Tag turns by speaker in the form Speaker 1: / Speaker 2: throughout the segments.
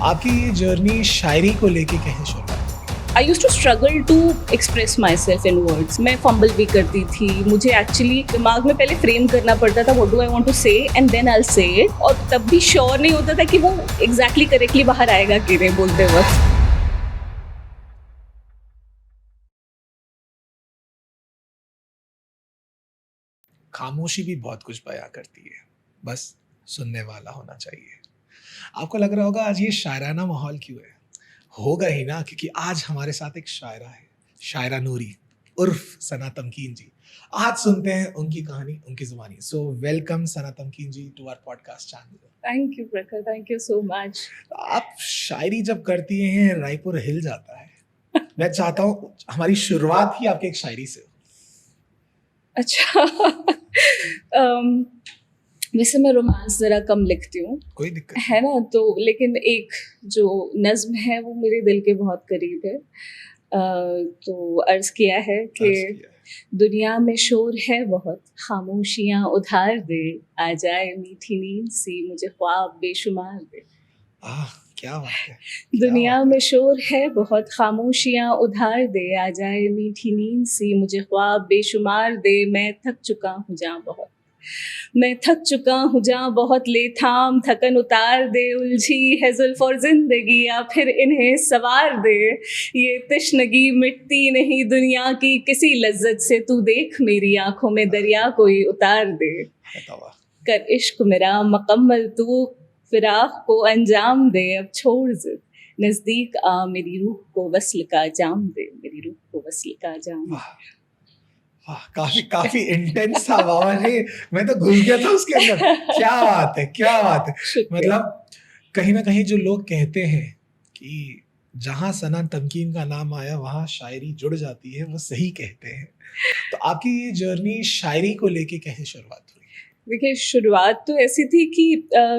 Speaker 1: आपकी ये जर्नी शायरी को लेके कहीं शुरू हुई?
Speaker 2: I used to struggle to express myself in words. मैं फंबल भी करती थी. मुझे एक्चुअली दिमाग में पहले फ्रेम करना पड़ता था what do I want to say and then I'll say it. और तब भी श्योर नहीं होता था कि वो exactly करेक्टली बाहर आएगा कि नहीं बोलते वक्त.
Speaker 1: खामोशी भी बहुत कुछ बयां करती है, बस सुनने वाला होना चाहिए. आपको लग रहा होगा आज ये शायराना माहौल क्यों है? होगा ही ना, क्योंकि आज हमारे साथ एक शायरा है, शायरा नूरी उर्फ सना तमकीन जी. आज सुनते हैं उनकी कहानी, उनकी जुबानी. So welcome Sana Tamkeen ji to our podcast channel.
Speaker 2: Thank you प्रखर, thank you so much.
Speaker 1: आप शायरी जब करती हैं रायपुर हिल जाता है. मैं चाहता हूँ हमारी शुरुआत ही आपके एक शायरी से हो.
Speaker 2: अच्छा. वैसे मैं रोमांस ज़रा कम लिखती हूँ,
Speaker 1: कोई दिक्कत
Speaker 2: है ना, तो लेकिन एक जो नज़्म है वो मेरे दिल के बहुत करीब है. तो अर्ज़ किया है कि दुनिया में शोर है बहुत, खामोशियाँ उधार दे, आ जाए मीठी नींद सी मुझे ख्वाब बेशुमार दे.
Speaker 1: क्या बात है.
Speaker 2: दुनिया में शोर है बहुत, खामोशियाँ उधार दे, आ जाए मीठी नींद सी मुझे ख्वाब बेशुमार दे. मैं थक चुका हूँ जहाँ बहुत, मैं थक चुका हूँ जहाँ बहुत, ले थाम थकन उतार दे. उलझी है जुल्फ और जिंदगी, या फिर इन्हें सवार दे. ये तशनगी मिटती नहीं दुनिया की किसी लज्जत से, तू देख मेरी आंखों में दरिया कोई उतार दे. कर इश्क मेरा मुकम्मल तू, फिराक को अंजाम दे. अब छोड़ जिद, नजदीक आ मेरी रूह को वस्ल का जाम दे, मेरी रूह को वस्ल का जाम दे.
Speaker 1: काफी इंटेंस था बाबा जी. मैं तो घुस गया था उसके अंदर. क्या बात है, क्या बात है. मतलब कहीं ना कहीं जो लोग कहते हैं कि जहां सना तमकीन का नाम आया वहां शायरी जुड़ जाती है, वो सही कहते हैं. तो आपकी ये जर्नी शायरी को लेके कैसे शुरुआत हुई?
Speaker 2: देखिए, शुरुआत तो ऐसी थी कि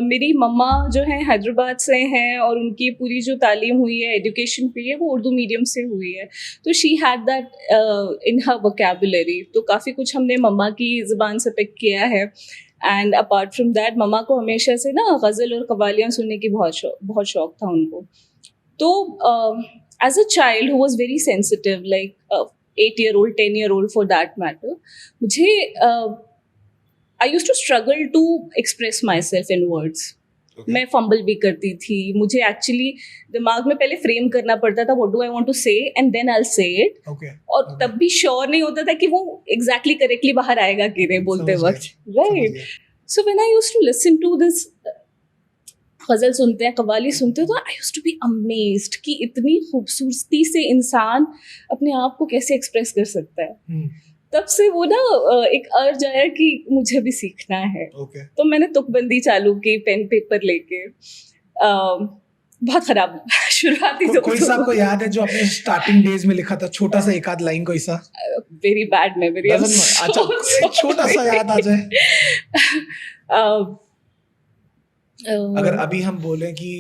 Speaker 2: मेरी मम्मा जो हैं हैदराबाद से हैं और उनकी पूरी जो तालीम हुई है, एजुकेशन हुई है, वो उर्दू मीडियम से हुई है. तो she had that in her vocabulary. तो काफ़ी कुछ हमने मम्मा की ज़बान से पिक किया है. एंड अपार्ट फ्रॉम दैट मम्मा को हमेशा से ना गज़ल और कवालियाँ सुनने की बहुत शौक था उनको. तो as a child who was very sensitive, like 8-year-old 10-year-old for that matter, मुझे I used to struggle to express myself in words.
Speaker 1: Okay.
Speaker 2: मैं फंबल भी करती थी. मुझे एक्चुअली दिमाग में पहले फ्रेम करना पड़ता था what do I want to say and then I'll say it.
Speaker 1: Okay.
Speaker 2: और तब भी श्योर नहीं होता था कि वो exactly करेक्टली बाहर आएगा कि नहीं बोलते वक्त. Right. So when I used to listen to this गज़ल सुनते हैं, कवाली सुनते हैं, तो I used to be amazed कि इतनी खूबसूरती से इंसान अपने आप को कैसे एक्सप्रेस कर सकता है. तब से वो ना एक अर्ज आया कि मुझे भी सीखना है.
Speaker 1: Okay.
Speaker 2: तो मैंने तुकबंदी चालू की पेन पेपर लेके. बहुत खराब शुरुआती.
Speaker 1: कोई सा आपको याद है जो आपने स्टार्टिंग डेज में लिखा था, छोटा सा एक आध लाइन कोई सा?
Speaker 2: Very bad memory.
Speaker 1: अच्छा, छोटा सा याद आ जाए. अगर अभी हम बोले कि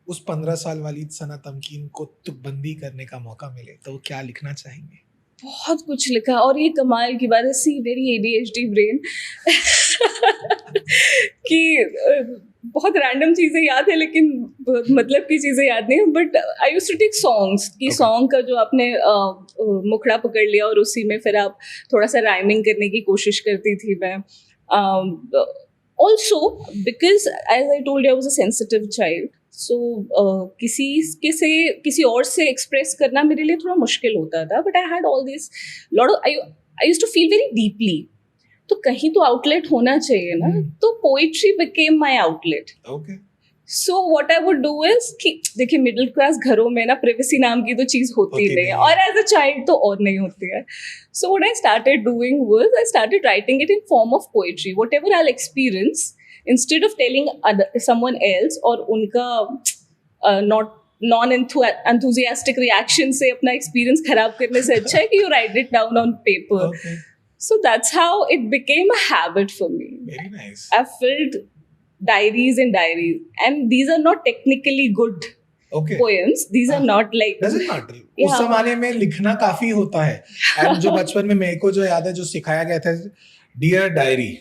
Speaker 1: उस 15 साल वाली सना तमकीन को तुकबंदी करने का मौका मिले तो वो क्या लिखना चाहेंगे?
Speaker 2: बहुत कुछ लिखा. और ये कमाल की बात है, सी वेरी ADHD ब्रेन कि बहुत रैंडम चीज़ें याद है लेकिन मतलब की चीज़ें याद नहीं. But I used to take songs कि सॉन्ग का जो आपने मुखड़ा पकड़ लिया और उसी में फिर आप थोड़ा सा राइमिंग करने की कोशिश करती थी मैं. Also because as I told you I was a sensitive child. So किसी और से एक्सप्रेस करना मेरे लिए थोड़ा मुश्किल होता था. But I had all this lot of, I used to feel very deeply. तो कहीं तो आउटलेट होना चाहिए ना. तो poetry became my outlet. So what I would do is कि देखिए, मिडिल क्लास घरों में ना प्राइवेसी नाम की तो चीज़ होती नहीं है, और एज अ चाइल्ड तो और नहीं होती है. सो what I started doing was I started writing it in form of poetry. Whatever I experience, instead of telling someone else और उनका non-enthusiastic reaction से अपना experience खराब करने से अच्छा है कि you write it down on paper.
Speaker 1: Okay.
Speaker 2: So that's how it became a habit for me.
Speaker 1: Very nice.
Speaker 2: I've filled diaries and diaries, and these are not technically good poems. These are not like.
Speaker 1: Doesn't matter. उस जमाने में लिखना काफी होता है. And जो बचपन में मेरे को जो याद है, जो सिखाया गया था, Dear Diary,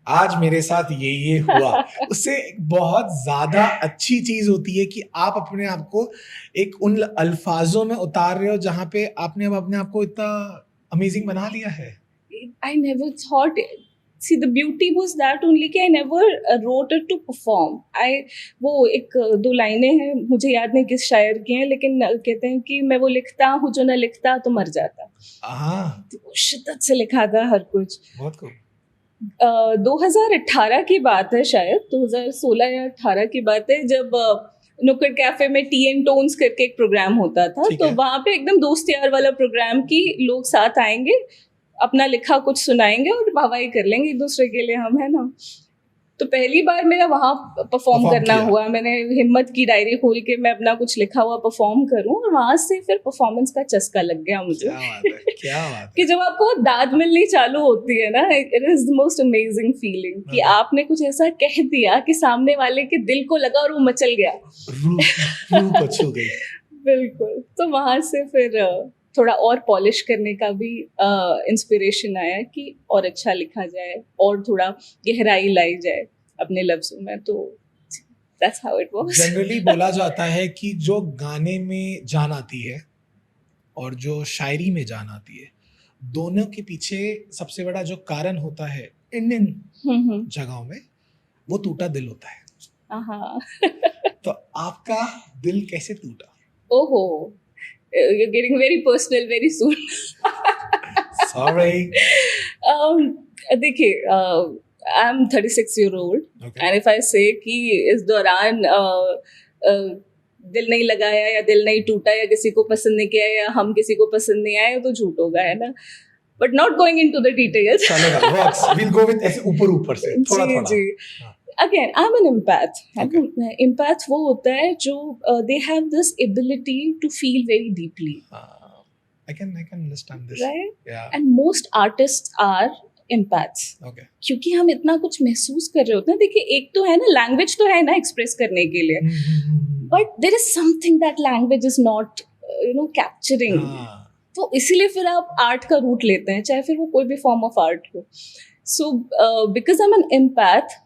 Speaker 1: आज मेरे साथ ये हुआ, उससे एक बहुत ज्यादा अच्छी चीज होती है कि आप अपने आप को एक उन अल्फाजों में उतार रहे हो जहां पे आपने अब अपने आप को इतना अमेजिंग बना लिया है.
Speaker 2: I never thought. See, the beauty was that only कि I never wrote it to perform. वो एक दो लाइनें हैं, मुझे याद नहीं किस शायर की हैं, लेकिन कहते हैं कि मैं वो लिखता हूँ जो न लिखता तो मर जाता.
Speaker 1: हाँ,
Speaker 2: तो शिद्दत से लिखा था हर कुछ.
Speaker 1: बहुत खूब.
Speaker 2: 2018 की बात है, शायद 2016 या 18 की बात है, जब नुक्कड़ कैफे में टी एंड टोन्स करके एक प्रोग्राम होता था. तो वहां पे एकदम दोस्त यार वाला प्रोग्राम की लोग साथ आएंगे, अपना लिखा कुछ सुनाएंगे और वाहवाही कर लेंगे एक दूसरे के लिए हम, है ना. तो पहली बार मेरा वहाँ परफॉर्म करना हुआ. मैंने हिम्मत की डायरी खोल के मैं अपना कुछ लिखा हुआ परफॉर्म करूं, और वहां से फिर परफॉर्मेंस का चस्का लग गया मुझे.
Speaker 1: क्या बात है, क्या बात है.
Speaker 2: कि जब आपको दाद मिलनी चालू होती है ना, it is the most amazing feeling कि आपने कुछ ऐसा कह दिया कि सामने वाले के दिल को लगा और वो मचल गया,
Speaker 1: रूह को छू गई.
Speaker 2: बिल्कुल. तो वहां से फिर थोड़ा और पॉलिश करने का भी इंस्पिरेशन आया कि और अच्छा लिखा जाए और थोड़ा गहराई लाई जाए अपने लफ्जों में. तो that's how it was.
Speaker 1: Generally बोला जाता है कि जो गाने में जान आती है और जो शायरी में जान आती है, दोनों के पीछे सबसे बड़ा जो कारण होता है इंडियन जगहों में, वो टूटा दिल होता है. तो आपका दिल कैसे टूटा?
Speaker 2: ओहो, you're getting very personal very soon.
Speaker 1: Sorry.
Speaker 2: देखिए, I'm 36-year-old,
Speaker 1: Okay.
Speaker 2: and if I say कि इस दौरान दिल नहीं लगाया या दिल नहीं टूटा या किसी को पसंद नहीं किया या हम किसी को पसंद नहीं आए, तो झूठ होगा, है ना. But not going into the details.
Speaker 1: चलेगा, works. We'll go with ऐसे ऊपर से थोड़ा.
Speaker 2: जी. Again, I'm an empath.
Speaker 1: Okay.
Speaker 2: Empath वो होता है जो they have this ability to feel very deeply.
Speaker 1: I can understand this.
Speaker 2: Right?
Speaker 1: Yeah.
Speaker 2: And most artists are empaths.
Speaker 1: Okay.
Speaker 2: क्योंकि हम इतना कुछ महसूस कर रहे होते हैं. देखिए, एक तो है ना, लैंग्वेज तो है ना एक्सप्रेस करने के लिए, but there is something that language is not, capturing. तो इसीलिए फिर आप आर्ट का रूट लेते हैं, चाहे फिर वो कोई भी फॉर्म ऑफ आर्ट हो. So because I am an empath,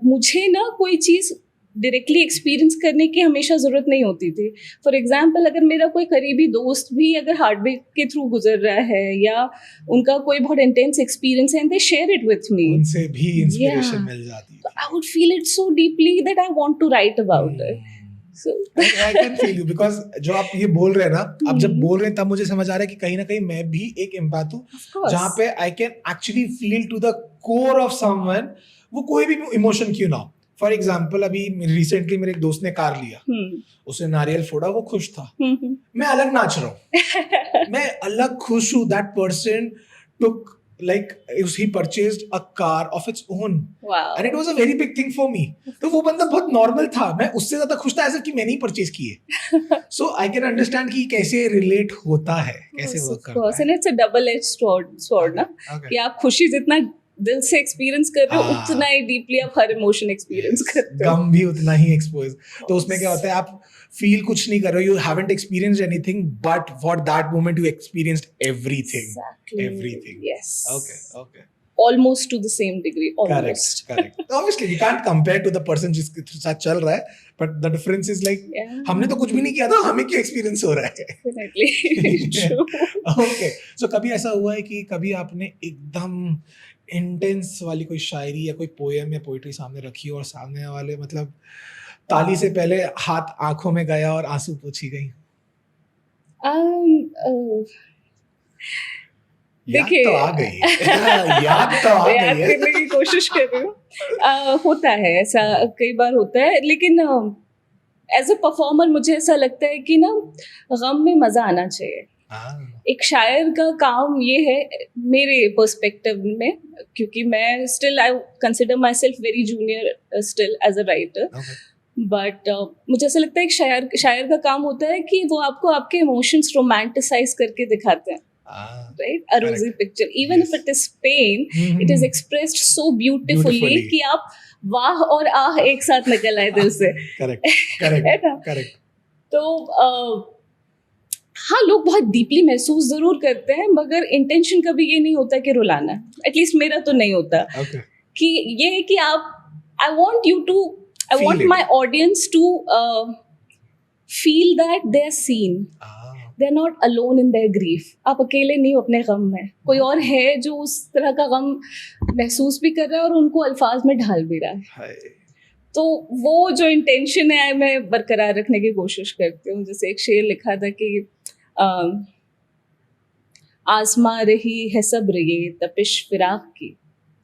Speaker 2: मुझे ना कोई चीज़ डायरेक्टली एक्सपीरियंस करने की हमेशा ज़रूरत नहीं होती थी. फॉर एग्जाम्पल, अगर मेरा कोई करीबी दोस्त भी अगर हार्ट ब्रेक के थ्रू गुजर रहा है या उनका कोई बहुत इंटेंस एक्सपीरियंस है, and they share it with me,
Speaker 1: उनसे भी इंस्पिरेशन मिल जाती है.
Speaker 2: I would feel it so deeply that I want to write about it. So
Speaker 1: I can feel you, because जो आप ये बोल रहे हैं ना, आप जब बोल रहे हैं तब मुझे समझ आ रहा है कि कहीं ना कहीं मैं भी एक एम्पैथ हूँ, जहाँ पे I can actually feel to the core of someone, वो कोई भी इमोशन क्यों ना हो. फॉर एग्जाम्पल, अभी रिसेंटली मेरे एक दोस्त ने कार लिया, उसने नारियल फोड़ा, वो खुश था, मैं अलग नाच रहा हूँ, मैं अलग खुश हूँ. That person took he purchased a car of its own.
Speaker 2: Wow.
Speaker 1: And it was a very big thing for me. तो वो बंदा बहुत नॉर्मल था, मैं उससे ज्यादा खुश था ऐसा कि मैंने ही परचेज किए. So I can understand कि कैसे रिलेट होता है, कैसे वर्क करता है.
Speaker 2: And it's a double-edged sword ना, कि आप खुशी जितना दिल से एक्सपीरियंस कर रहे हो, उतना ही डीपली आप हर इमोशन एक्सपीरियंस करते हो.
Speaker 1: गम भी उतना ही एक्सपोज. तो उसमें क्या होता है, आप फील कुछ नहीं कर रहे हो, you haven't experienced anything, but for that moment you experienced everything.
Speaker 2: Exactly.
Speaker 1: Everything.
Speaker 2: Yes.
Speaker 1: Okay.
Speaker 2: Almost to the same degree. Almost.
Speaker 1: Correct. Obviously, we can't compare to the person जिसके साथ चल रहा है, but the difference is like, हमने तो कुछ भी नहीं किया था, हमें क्या एक्सपीरियंस हो रहा है.
Speaker 2: Definitely. True.
Speaker 1: Okay. So कभी ऐसा हुआ है कि कभी आपने एकदम इंटेंस वाली कोई शायरी या कोई पोएम या पोइट्री सामने रखी और सामने वाले मतलब ताली से पहले हाथ आंखों में गया और आंसू पोंछी गई?
Speaker 2: देखिए,
Speaker 1: याद तो आ गई. याद
Speaker 2: करने की कोशिश कर रही हूँ. होता है ऐसा, कई बार होता है, लेकिन एज अ परफॉर्मर मुझे ऐसा लगता है कि ना, गम में मजा आना चाहिए. एक शायर का काम ये है मेरे पर्सपेक्टिव में, क्योंकि मैं still I consider myself very junior still as a writer, but मुझे ऐसा लगता है एक शायर का काम होता है कि वो आपको आपके इमोशंस रोमांटिसाइज करके दिखाते हैं. Right? A rosy picture, even if it is pain, it is expressed so beautifully कि आप वाह और आह एक साथ निकल आए दिल से.
Speaker 1: Correct.
Speaker 2: तो हाँ, लोग बहुत डीपली महसूस जरूर करते हैं, मगर इंटेंशन कभी ये नहीं होता कि रुलाना. एटलीस्ट मेरा तो नहीं होता. कि ये है कि आप I want you to I
Speaker 1: Feel
Speaker 2: want
Speaker 1: it.
Speaker 2: My audience to feel that they are seen, they are not alone in their grief. आप अकेले नहीं हो अपने गम में, कोई और है जो उस तरह का गम महसूस भी कर रहा है और उनको अल्फाज में ढाल भी रहा है.
Speaker 1: हाय.
Speaker 2: तो वो जो इंटेंशन है मैं बरकरार रखने की कोशिश करती हूँ. जैसे एक शेर लिखा था कि आसमां रही है सब्र ये तपिश फिराक की,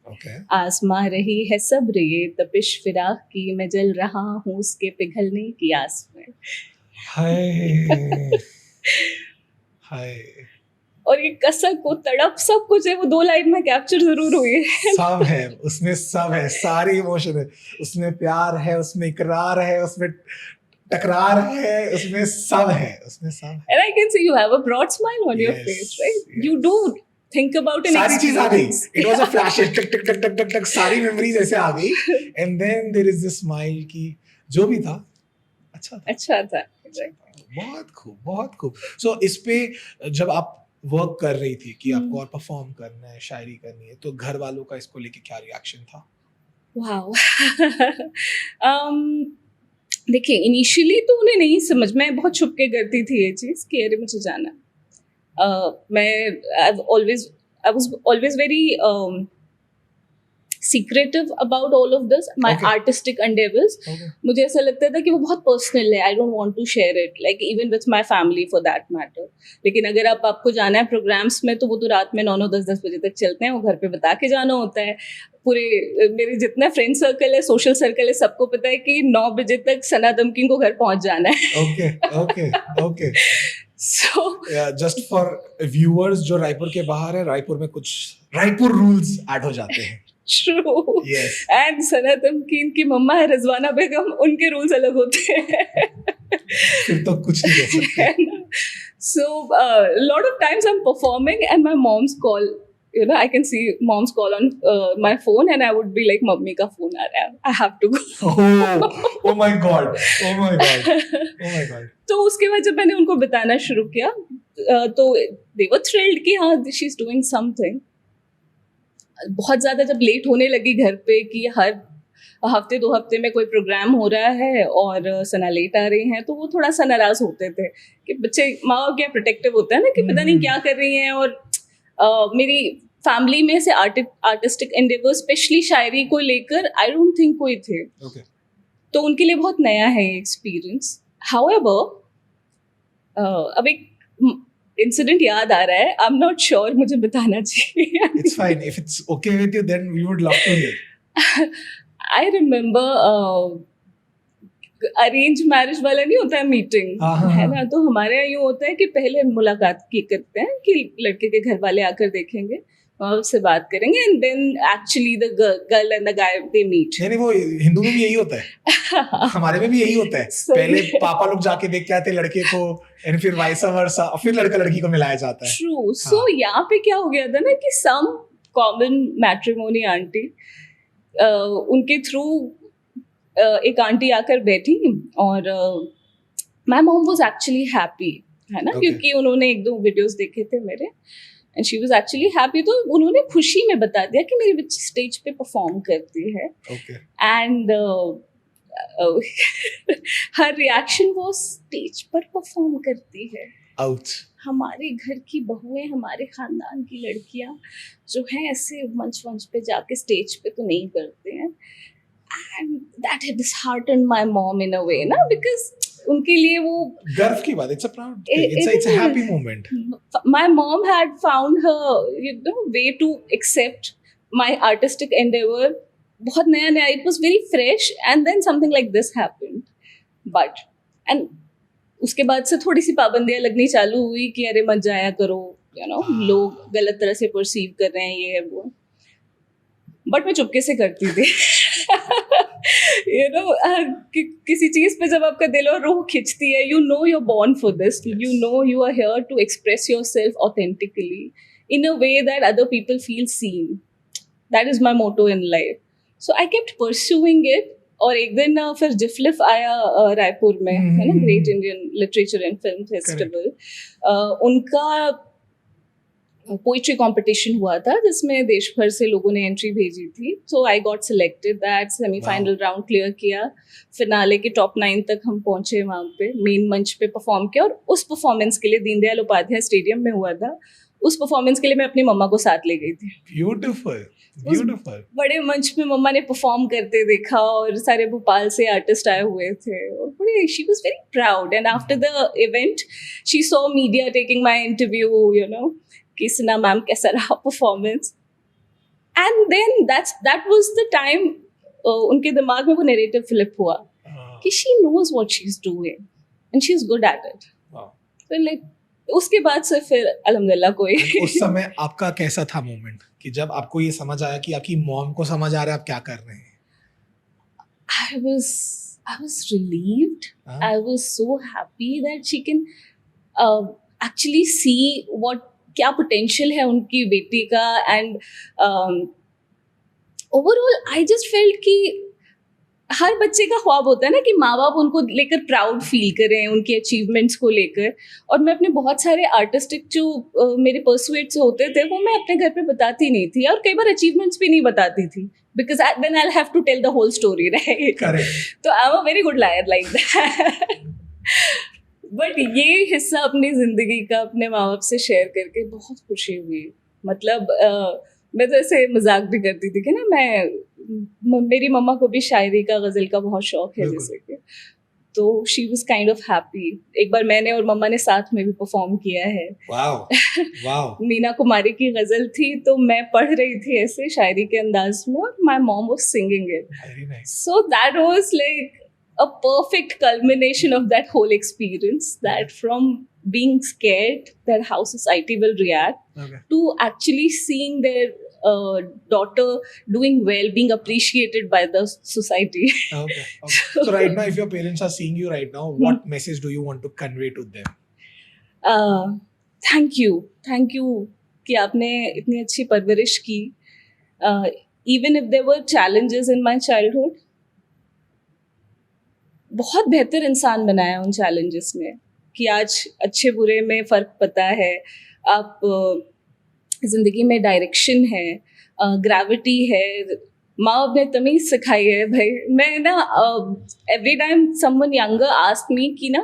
Speaker 1: Okay.
Speaker 2: आसमां रही है सब्र ये तपिश फिराक की, मैं जल रहा हूँ उसके पिघलने की आस में.
Speaker 1: हाय. हाय.
Speaker 2: और ये कसक वो तड़प सब कुछ है वो 2 लाइन में कैप्चर जरूर हुई है.
Speaker 1: सब है उसमें, सब है, सारी इमोशन है उसमें. प्यार है उसमें, इकरार है उसमें, टकरार है उसमें, सब है उसमें, सब है.
Speaker 2: And I can see you have a broad smile on your
Speaker 1: Yes,
Speaker 2: face, right?
Speaker 1: yes.
Speaker 2: You do think about an
Speaker 1: सारी चीज आ गई.
Speaker 2: experience.
Speaker 1: It was a flash, टक टक टक टक टक टक, सारी मेमोरीज ऐसे आ गई. And then there is this smile की जो भी था अच्छा था.
Speaker 2: अच्छा था. Right.
Speaker 1: बहुत खूब, बहुत खूब. सो इस पे जब आप वर्क कर रही थी कि आपको और परफॉर्म करना है, शायरी करनी है, तो घर वालों का इसको लेके क्या रिएक्शन था?
Speaker 2: Wow. देखिए इनिशियली तो उन्हें नहीं समझ, मैं बहुत छुप के करती थी ये चीज़ कि अरे मुझे जाना है. मैं I was always very secretive about all of this, my
Speaker 1: Okay.
Speaker 2: artistic endeavors.
Speaker 1: Okay.
Speaker 2: मुझे ऐसा लगता था कि वो बहुत पर्सनल है. I don't want to share it, like even with my family for that matter. लेकिन अगर आपको जाना है प्रोग्राम्स में तो वो तो रात में 9-9 10-10 बजे तक चलते हैं. वो घर पे बता के जाना होता है. पूरे मेरे जितना फ्रेंड सर्कल है, सोशल सर्कल है, सबको पता है कि 9 बजे तक सना दमकिन को घर पहुंच जाना है.
Speaker 1: Okay okay okay.
Speaker 2: So
Speaker 1: just for viewers जो रायपुर के बाहर है, रायपुर में कुछ रायपुर रूल्स ऐड हो जाते हैं.
Speaker 2: true.
Speaker 1: Yes.
Speaker 2: And सना दमकिन की मम्मा है रजवाना बेगम, उनके रूल्स अलग होते हैं.
Speaker 1: फिर तो कुछ नहीं कह सकते.
Speaker 2: So a lot of times I'm performing and my mom's call, you know, I can see mom's call on my phone and I would be like, mummy का phone आ रहा है, I have to go.
Speaker 1: Oh my god, oh my god, oh my god.
Speaker 2: तो उसके बाद जब मैंने उनको बताना शुरू किया तो they were thrilled कि हाँ she's doing something. बहुत ज़्यादा जब लेट होने लगी घर पे कि हर हफ्ते 2 हफ्ते में कोई प्रोग्राम हो रहा है और सना लेट आ रही हैं, तो वो थोड़ा सा नाराज़ होते थे कि बच्चे, माँ बाप क्या प्रोटेक्टिव होता है ना कि पता नहीं क्या कर रही हैं. और मेरी फैमिली में से आर्टिस्टिक एंडेवर स्पेशली शायरी को लेकर आई डोंट थिंक कोई थे.
Speaker 1: Okay.
Speaker 2: तो उनके लिए बहुत नया है ये एक्सपीरियंस. हाउएवर अब एक इंसिडेंट याद आ रहा है. आई एम नॉट श्योर मुझे बताना चाहिए.
Speaker 1: It's fine. If it's okay with you, then we would love to hear.
Speaker 2: I remember arrange marriage वाला नहीं होता है मीटिंग, है ना. तो हमारे यहाँ यूँ होता है कि पहले मुलाकात की करते हैं कि लड़के के घर वाले आकर देखेंगे, उससे बात करेंगे, and then actually the girl and the guy they meet.
Speaker 1: नहीं वो हिंदू में भी यही होता है. हमारे में भी यही होता है. पहले पापा लोग जाके देख के आते लड़के को, एंड फिर वाइस वर्सा, और फिर लड़का लड़की को मिलाया जाता है.
Speaker 2: ट्रू. सो यहाँ पे क्या हो गया था ना कि सम कॉमन मैट्रिमोनी आंटी, उनके थ्रू एक आंटी आकर बैठी और my mom was actually happy, है ना.
Speaker 1: Okay.
Speaker 2: क्योंकि उन्होंने 1-2 वीडियोस देखे थे मेरे and she was actually happy. तो उन्होंने खुशी में बता दिया कि मेरी बच्ची स्टेज पे परफॉर्म करती है.
Speaker 1: Okay.
Speaker 2: एंड हर रिएक्शन वो स्टेज पर परफॉर्म करती है.
Speaker 1: Ouch.
Speaker 2: हमारे घर की बहुएं, हमारे खानदान की लड़कियां जो हैं ऐसे मंच पे जाके स्टेज पे तो नहीं करते हैं. And that had disheartened my mom in a way ना, बिकॉज उनके लिए वो
Speaker 1: गर्व की बात. It's a proud thing. It's a happy moment.
Speaker 2: my mom had found her, you know, way to accept my artistic endeavor. बहुत नया it was very fresh, and then something like this happened. But and उसके बाद से थोड़ी सी पाबंदियां लगनी चालू हुई कि अरे मत जाया करो, you know, लोग गलत तरह से परसीव कर रहे हैं ये है वो. बट मैं चुपके से करती थी. you know, किसी चीज पे जब आपका दिल और रूह खिंचती है, you know you're born for this.
Speaker 1: Yes.
Speaker 2: You know you are here to express yourself authentically in a way that other people feel seen. That is my motto in life. So I kept pursuing it. और एक दिन फिर जिफलिफ आया रायपुर में, है ना, great Indian literature and film festival. उनका poetry competition हुआ था जिसमें देश भर से लोगों ने एंट्री भेजी थी. So I got selected that, semifinal round clear किया, फिनाले के टॉप 9 तक हम पहुंचे, वहाँ पे मेन मंच पे परफॉर्म किया. और उस परफॉर्मेंस के लिए दीनदयाल उपाध्याय स्टेडियम में हुआ था. उस परफॉर्मेंस के लिए मैं अपनी मम्मा को साथ ले गई थी.
Speaker 1: Beautiful beautiful.
Speaker 2: बड़े मंच पे मम्मा ने परफॉर्म करते देखा और सारे भोपाल से आर्टिस्ट आए हुए थे और बड़े she was very proud. And after the event she saw media taking my interview, you know, कि सना मैम कैसा रहा performance. And then that was the time उनके दिमाग में वो नैरेटिव फ्लिप हुआ कि she knows what she is doing and she is good at it. तो लाइक उसके बाद से फिर अल्हम्दुलिल्लाह कोई
Speaker 1: उस समय आपका कैसा था मोमेंट कि जब आपको ये समझ आया कि आपकी मॉम को समझ आ रहा है आप क्या कर रहे हैं?
Speaker 2: I was relieved. I was so happy that she can actually see what क्या potential है उनकी बेटी का. And overall I just felt कि हर बच्चे का ख्वाब होता है ना कि माँ बाप उनको लेकर प्राउड फील करें उनके अचीवमेंट्स को लेकर. और मैं अपने बहुत सारे आर्टिस्टिक जो मेरे परसुएट्स होते थे वो मैं अपने घर पे बताती नहीं थी और कई बार अचीवमेंट्स भी नहीं बताती थी because then I'll have to tell the whole story, right?
Speaker 1: Correct.
Speaker 2: तो I'm a very good liar like that. But ये हिस्सा अपनी जिंदगी का अपने माँ बाप से शेयर करके बहुत खुशी हुई. मतलब मैं तो ऐसे मजाक भी करती थी कि ना मेरी मम्मा को भी शायरी का, गजल का बहुत शौक है जैसे कि. तो she was kind of happy. एक बार मैंने और मम्मा ने साथ में भी परफॉर्म किया है.
Speaker 1: Wow wow.
Speaker 2: मीना कुमारी की गजल थी तो मैं पढ़ रही थी ऐसे शायरी के अंदाज में और my mom was singing it.
Speaker 1: Very nice.
Speaker 2: So that was like a perfect culmination of that whole experience, that from being scared that how society will react,
Speaker 1: Okay.
Speaker 2: to actually seeing their daughter doing well, being appreciated by the society.
Speaker 1: Okay. So right now, if your parents are seeing you right now, what message do you want to convey to them?
Speaker 2: Thank you कि आपने इतनी अच्छी परवरिश की. Even if there were challenges in my childhood, बहुत बेहतर इंसान बनाया उन चैलेंजेस ने कि आज अच्छे बुरे में फ़र्क पता है. आप ज़िंदगी में डायरेक्शन है, ग्रेविटी है. माँ बाप ने तमीज़ सिखाई है भाई. मैं ना every time someone younger ask me कि ना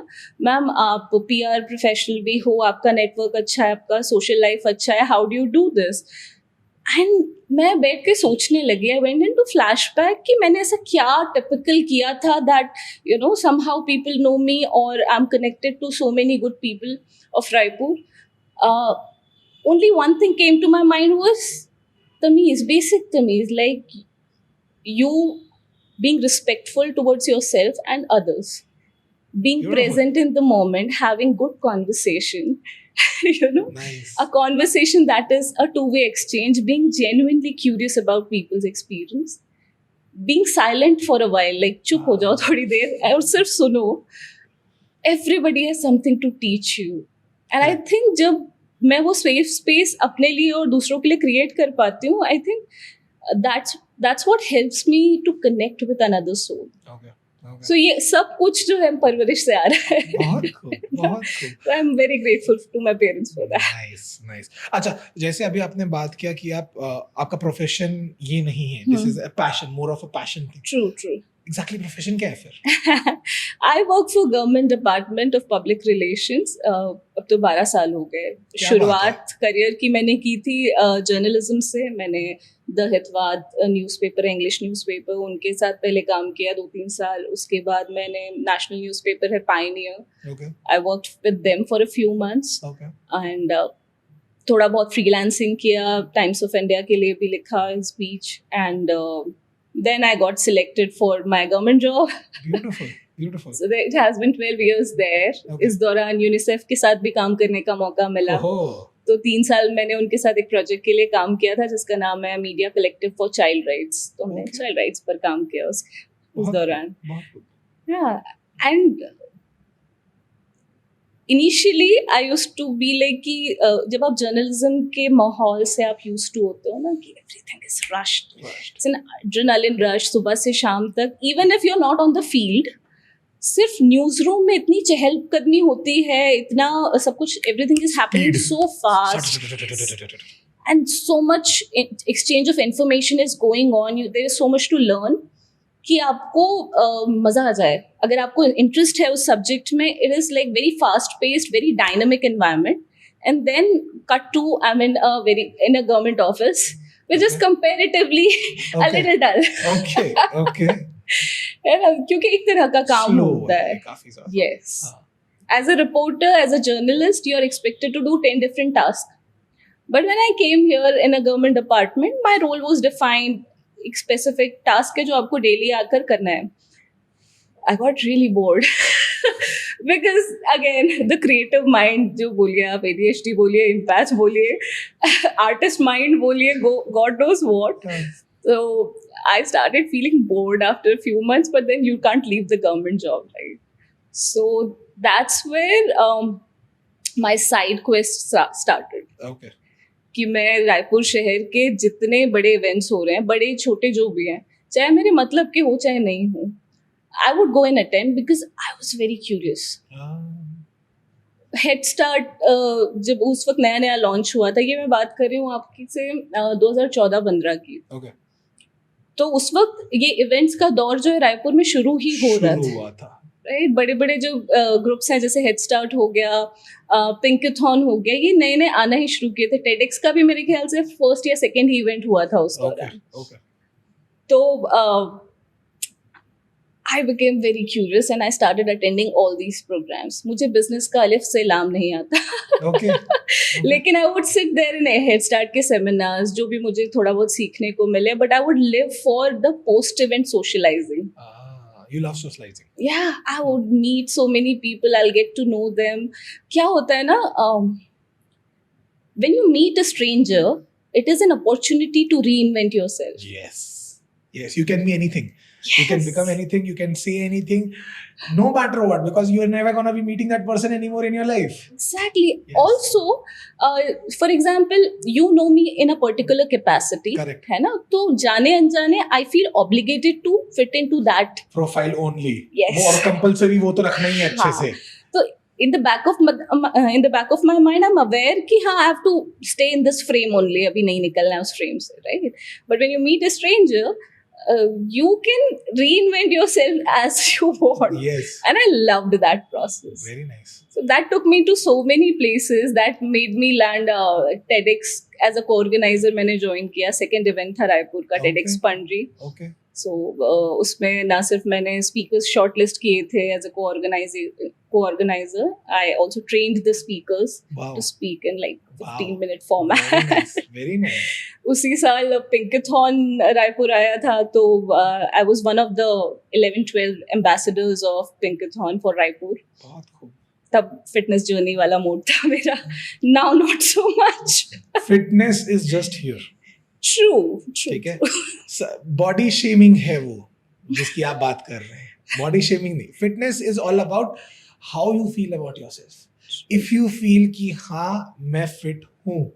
Speaker 2: मैम आप PR प्रोफेशनल भी हो, आपका नेटवर्क अच्छा है, आपका सोशल लाइफ अच्छा है, how do you do this. And मैं बैठ के सोचने लगी. आई वेंट इनटू फ्लैशबैक कि मैंने ऐसा क्या टिपिकल किया था that you know somehow people know me और I am connected to so many good people of Raipur. Only one thing came to my mind was तमीज़, बेसिक तमीज़, like you being respectful towards yourself and others, being
Speaker 1: Beautiful.
Speaker 2: present in the moment, having good conversation, you know,
Speaker 1: Nice.
Speaker 2: a conversation that is a two-way exchange, being genuinely curious about people's experience, being silent for a while, like chup ho jao thodi der aur sirf suno. Everybody has something to teach you. And I think जब मैं वो safe space अपने लिए और दूसरों के लिए create कर पाती हूँ, I think that's what helps me to connect with another soul.
Speaker 1: Okay. Okay.
Speaker 2: So ये सब कुछ जो है परवरिश से आ रहा है.
Speaker 1: बहुत खूब, बहुत खूब.
Speaker 2: So I'm very grateful to my parents for that.
Speaker 1: Nice, nice. अच्छा, जैसे अभी आपने बात किया कि आपका प्रोफेशन ये नहीं है. This is a passion, more of a passion thing.
Speaker 2: True.
Speaker 1: Exactly, profession क्या है फिर?
Speaker 2: I work for Government Department of Public Relations. अब तो 12 साल हो गए. शुरुआत करियर की मैंने की थी जर्नलिज्म से. मैंने the Hitavada newspaper, English newspaper, उनके साथ पहले काम किया 2-3 साल. उसके बाद मैंने नेशनल न्यूज़पेपर है Pioneer.
Speaker 1: Okay.
Speaker 2: I worked with them for a few months.
Speaker 1: Okay.
Speaker 2: And थोड़ा बहुत फ्रीलांसिंग किया. टाइम्स ऑफ इंडिया के लिए भी लिखा speech. And then I got selected for my government job.
Speaker 1: Beautiful.
Speaker 2: So it has been 12 years there.
Speaker 1: Okay.
Speaker 2: इस दौरान UNICEF के साथ भी काम करने का मौका मिला. तो 3 साल मैंने उनके साथ एक प्रोजेक्ट के लिए काम किया था जिसका नाम है media collective for child rights. तो हमने चाइल्ड राइट्स पर काम किया उस दौरान. And initially I used to be like कि जब आप जर्नलिज्म के माहौल से आप यूज्ड टू होते हो ना कि everything is rushed, it's an adrenaline rush सुबह से शाम तक. Even if you are not on the field, सिर्फ न्यूज रूम में इतनी चहलकदमी होती है, इतना सब कुछ, everything is happening
Speaker 1: Speed.
Speaker 2: So fast and so much exchange of information is going on, there is so much to learn कि आपको मजा आ जाए अगर आपको इंटरेस्ट है उस सब्जेक्ट में. It is like very fast paced, very dynamic environment. And then cut to I mean in a government office which is comparatively a little dull.
Speaker 1: Okay, okay.
Speaker 2: है ना, क्योंकि एक तरह का काम
Speaker 1: Slow
Speaker 2: होता है.
Speaker 1: काफी ज्यादा.
Speaker 2: Yes.
Speaker 1: हाँ.
Speaker 2: As a reporter, as a journalist, you are expected to do 10 different tasks. But when I came here in a government department, my role was defined. एक specific task है जो आपको daily आकर करना है. I got really bored because again the creative mind जो बोलिए आप, ADHD बोलिए, इम्पैच बोलिए, artist mind बोलिए, God knows what. So I started feeling bored after a few months, but then you can't leave the government job, right? So that's where my side quest started.
Speaker 1: Okay.
Speaker 2: कि मैं रायपुर शहर के जितने बड़े events हो रहे हैं, बड़े छोटे जो भी हैं, चाहे मेरे मतलब के हो चाहे नहीं हो, I would go and attend because I was very curious. Head start जब उस वक्त नया नया लॉन्च हुआ था, ये मैं बात कर रही हूँ आपकी से 2014-15 की.
Speaker 1: Okay.
Speaker 2: तो उस वक्त ये इवेंट्स का दौर जो है रायपुर में शुरू ही हो रहा था. राइट, बड़े बड़े जो ग्रुप्स हैं जैसे हेड स्टार्ट हो गया, पिंकाथॉन हो गया, ये नए नए आना ही शुरू किए थे. टेडेक्स का भी मेरे ख्याल से फर्स्ट या सेकेंड ही इवेंट हुआ था उस दौरान. तो I became very curious and I started attending all these programs. मुझे business का अलिफ से लाम नहीं आता.
Speaker 1: Okay.
Speaker 2: लेकिन I would sit there in head start के seminars, जो भी मुझे थोड़ा बहुत सीखने को मिले, but I would live for the post event socializing.
Speaker 1: You love socializing.
Speaker 2: Yeah, I would meet so many people. I'll get to know them. क्या होता है ना, when you meet a stranger, it is an opportunity to reinvent yourself.
Speaker 1: Yes, you can be anything.
Speaker 2: Yes.
Speaker 1: You can become anything, you can say anything, no matter what, because you are never going to be meeting that person anymore in your life.
Speaker 2: Exactly.
Speaker 1: Yes.
Speaker 2: Also, for example, you know me in a particular capacity.
Speaker 1: Correct.
Speaker 2: है ना, तो जाने अनजाने I feel obligated to fit into that
Speaker 1: Profile only.
Speaker 2: Yes.
Speaker 1: वो और compulsory वो तो रखना ही है अच्छे से.
Speaker 2: तो in the back of my mind I'm aware कि हाँ I have to stay in this frame only, अभी नहीं निकलना है उस frame से, right? But when you meet a stranger, you can reinvent yourself as you want.
Speaker 1: Yes.
Speaker 2: And I loved that process.
Speaker 1: Very nice.
Speaker 2: So that took me to so many places. That made me land TEDx as a co-organizer. मैंने join किया. Second event था रायपुर का TEDx Pandri.
Speaker 1: Okay.
Speaker 2: So उसमें ना सिर्फ मैंने speakers shortlist किए थे as a co-organizer. I also trained the speakers to speak in like 15-minute format.
Speaker 1: Very nice. Very nice.
Speaker 2: उसी साल पिंकाथॉन रायपुर आया था, तो I was one of the 11-12 ambassadors of पिंकाथॉन for Raipur.
Speaker 1: बहुत खूब.
Speaker 2: तब फिटनेस जर्नी वाला मोड था मेरा. Now not so much.
Speaker 1: Fitness is just here.
Speaker 2: True.
Speaker 1: ठीक है. बॉडी शेमिंग है वो जिसकी आप बात कर रहे हैं. बॉडी शेमिंग नहीं. Fitness is all about how you feel about yourself. If you feel कि हाँ मैं फिट हूँ,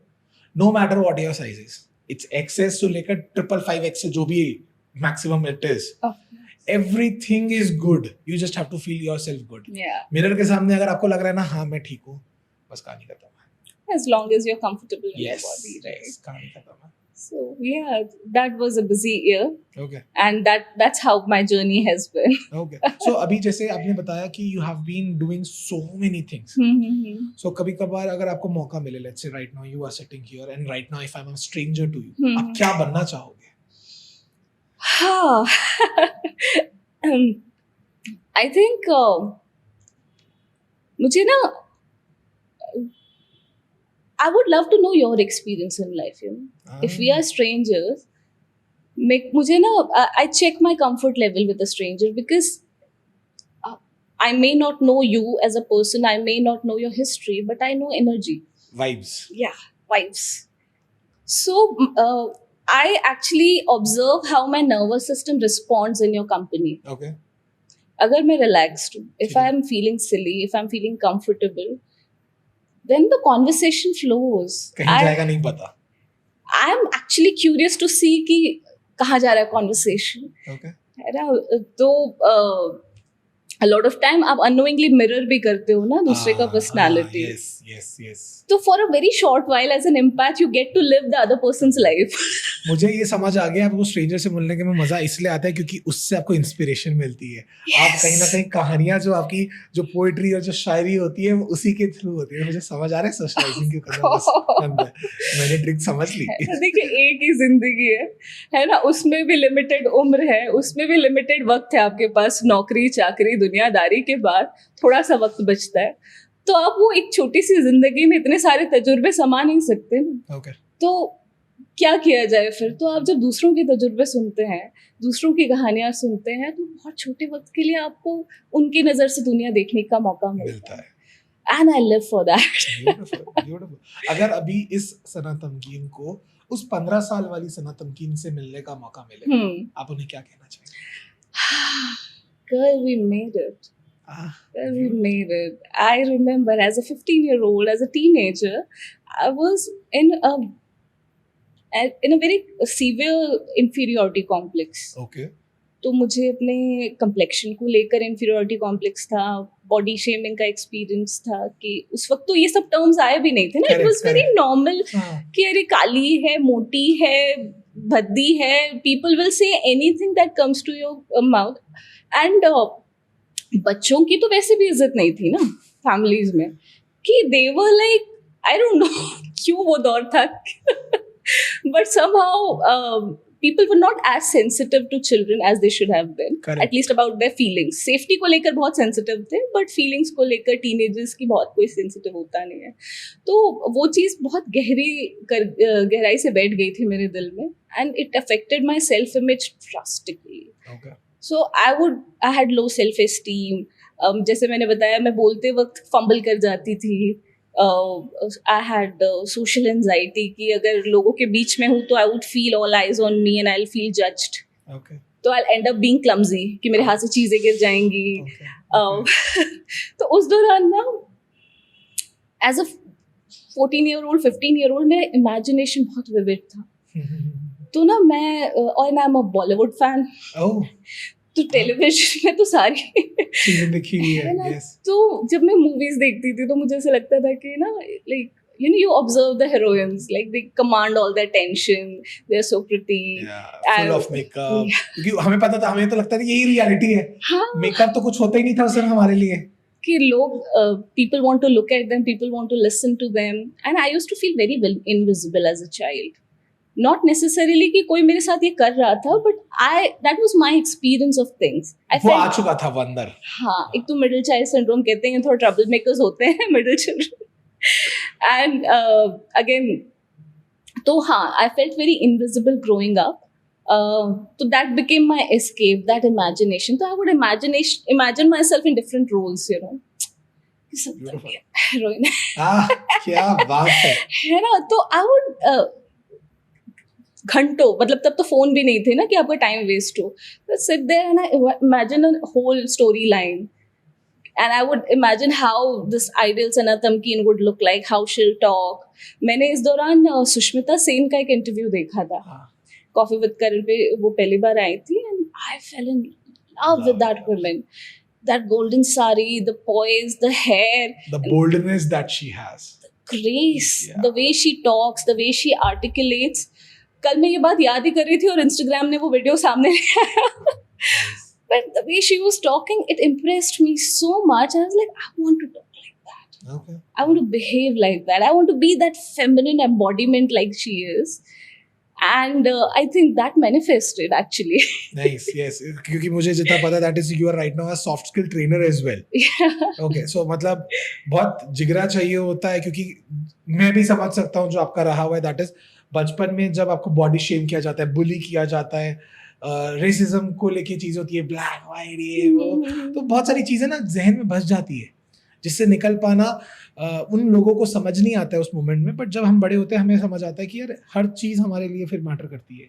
Speaker 1: no matter what your size is, it's XS से लेकर 555X से जो भी maximum it is, everything is good. You just have to feel yourself good. Mirror के सामने अगर आपको लग रहा है ना हाँ मैं ठीक हूँ, बस कहानी खत्म है.
Speaker 2: As long as you're comfortable in your body, right?
Speaker 1: Yes, कहानी खत्म है.
Speaker 2: So yeah, that was a busy year.
Speaker 1: Okay.
Speaker 2: And that's how my journey has been.
Speaker 1: Okay. So अभी जैसे आपने बताया कि you have been doing so many things. So कभी कभार अगर आपको मौका मिले, let's say right now you are sitting here and right now if I'm a stranger to you, आप क्या बनना चाहोगे?
Speaker 2: I think मुझे ना, I would love to know your experience in life, you know. If we are strangers, मुझे ना, I check my comfort level with a stranger because I may not know you as a person, I may not know your history, but I know energy.
Speaker 1: Vibes.
Speaker 2: Yeah, vibes. So I actually observe how my nervous system responds in your company.
Speaker 1: Okay.
Speaker 2: अगर मैं relaxed हूँ, if I am feeling silly, if I am feeling comfortable, then the conversation flows.
Speaker 1: कहीं जाएगा नहीं पता.
Speaker 2: I am actually curious to see कि कहाँ जा रहा है conversation.
Speaker 1: Okay.
Speaker 2: है ना, तो a lot of time आप unknowingly mirror भी करते हो ना दूसरे का personality.
Speaker 1: yes.
Speaker 2: तो for a very short while as an empath you get to live the other person's life.
Speaker 1: मुझे ये समझ आ गया आपको स्ट्रेंजर से मिलने के में मजा इसलिए आता है क्योंकि उससे आपको इंस्पिरेशन मिलती है. आप कहीं ना कहीं कहानियां जो आपकी जो पोएट्री और जो शायरी होती है वो उसी के थ्रू होती है. मुझे समझ आ रहा है सोशलाइजिंग क्यों करना बस मैंने ट्रिक समझ ली.
Speaker 2: देखिए एक ही जिंदगी है ना, उसमें भी लिमिटेड उम्र है, उसमें भी लिमिटेड वक्त है आपके पास. नौकरी चाकरी दुनियादारी के बाद थोड़ा सा वक्त बचता है, तो आप वो एक छोटी सी जिंदगी में इतने सारे तजुर्बे समा नहीं सकते ना.
Speaker 1: Okay.
Speaker 2: तो क्या किया जाए फिर? तो आप जब दूसरों के तजुर्बे सुनते हैं, दूसरों की कहानियां सुनते हैं, तो बहुत छोटे वक्त के लिए आपको उनकी नजर से दुनिया देखने का मौका मिलता है. And I live for that.
Speaker 1: Beautiful. अगर अभी इस सना तमकीन को उस 15 साल वाली सना तमकीन से मिलने का मौका मिले, आप उन्हें क्या कहना चाहेंगे?
Speaker 2: Girl, we made it. Girl, we made it. I remember as a 15-year-old, as a teenager, I was in a very severe inferiority complex.
Speaker 1: Okay.
Speaker 2: तो मुझे अपने complexion को लेकर inferiority complex था, body shaming का experience था कि उस वक्त तो ये सब terms आए भी नहीं थे ना. It was very normal कि अरे काली है, मोटी है, भद्दी है. People will say anything that comes to your mouth. And बच्चों की तो वैसे भी इज्जत नहीं थी ना families में, कि they were like, I don't know क्यों वो दौर था. But somehow people were not as sensitive to children as they should have been. Correct. At least about their feelings. Safety को लेकर बहुत sensitive थे, but feelings को लेकर teenagers की बहुत कोई sensitive होता नहीं है. तो वो चीज़ बहुत गहराई से बैठ गई थी मेरे दिल में, and it affected my self-image drastically. Okay. So I had low self-esteem. जैसे मैंने बताया, मैं बोलते वक्त fumble कर जाती थी. I had social anxiety कि अगर लोगों के बीच में हूँ तो I would feel all eyes on me and I'll feel judged. Okay. तो I'll end up being clumsy कि मेरे हाथ से चीजें गिर जाएंगी. Okay. तो उस दौरान ना as a 14-year-old, 15-year-old मेरा imagination बहुत vivid था. तो ना मैं और I'm a Bollywood fan. Oh. तो टेलीविजन में तो सारी
Speaker 1: चीजें देखी हुई है ना.
Speaker 2: तो जब मैं मूवीज देखती थी तो मुझे ऐसा लगता था कि ना like you observe the heroines, like they command all their attention, they're so pretty,
Speaker 1: full of makeup. क्योंकि हमें पता था, हमें तो लगता था यही रियलिटी है. मेकअप तो कुछ होता ही नहीं था उस समय हमारे लिए.
Speaker 2: कि लोग people want to look at them, people want to listen to them, and I used to feel very invisible as a child. Not necessarily कि कोई मेरे साथ ये कर रहा था, but that was my experience of things.
Speaker 1: वो आ चुका था अंदर.
Speaker 2: हाँ, एक तो middle child syndrome कहते हैं, थोड़ा trouble makers होते हैं middle children. And again, तो हाँ, I felt very invisible growing up. So that became my escape, that imagination. So I would imagine myself in different roles, you know. Heroine.
Speaker 1: क्या बात है.
Speaker 2: है ना, तो I would घंटों, मतलब तब तो फोन भी नहीं थे ना कि आपका टाइम वेस्ट हो. Sit there and I imagine a whole story line, and I would imagine how this ideal Sana Tamkeen would look like, how she'll talk. मैंने इस दौरान सुष्मिता सेन का एक इंटरव्यू देखा था, कॉफी विद करण पे वो पहली बार आई थी, and I fail in love with that woman. That golden sari, the poise, the hair,
Speaker 1: the boldness that she has,
Speaker 2: the grace, the way she talks, the way she articulates. कल मैं ये बात याद ही कर रही थी और इंस्टाग्राम ने वो वीडियो सामने ले आया. But the way she was talking, it impressed me so much. I was like, I want to talk like that.
Speaker 1: Okay.
Speaker 2: I want to behave like that. I want to be that feminine embodiment like she is. And I think that manifested actually.
Speaker 1: Nice, yes. क्योंकि मुझे जितना पता, that is you are right now a soft skill trainer as well.
Speaker 2: Yeah.
Speaker 1: Okay, so मतलब बहुत जिगरा चाहिए होता है, क्योंकि मैं भी समझ सकता हूँ जो आपका रहा हुआ है. That is बचपन में जब आपको बॉडी शेम किया जाता है, बुली किया जाता है, रेसिज्म को लेके चीज होती है, ब्लैक वाइट ये वो, तो बहुत सारी चीजें ना जहन में बस जाती है, जिससे निकल पाना उन लोगों को समझ नहीं आता है उस मोमेंट में. बट जब हम बड़े होते हैं हमें समझ आता है कि यार हर चीज हमारे लिए फिर मैटर करती है.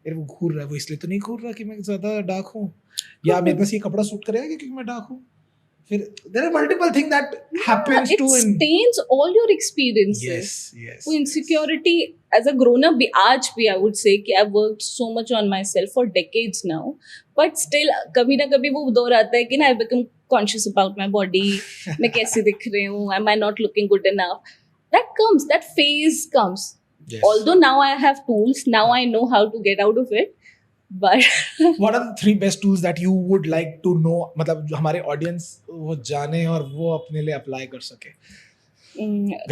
Speaker 1: यार वो घूर रहा है, वो इसलिए तो नहीं घूर रहा कि मैं ज्यादा डार्क हूँ, या मेरे पास ये कपड़ा सूट करेगा क्योंकि मैं डार्क हूँ. फिर there are multiple things that happens
Speaker 2: it
Speaker 1: to
Speaker 2: stains all your experiences.
Speaker 1: Yes.
Speaker 2: वो insecurity as a grown up भी आज भी I would say कि I've worked so much on myself for decades now, but still कभी ना कभी वो दौर आता है कि ना I become conscious about my body. मैं कैसे दिख रही हूँ? Am I not looking good enough? That phase comes.
Speaker 1: Yes.
Speaker 2: Although now I have tools, now I know how to get out of it. But
Speaker 1: What are the 3 best tools that you would like to know, मतलब जो हमारे audience वो जाने और वो अपने लिए apply कर सके?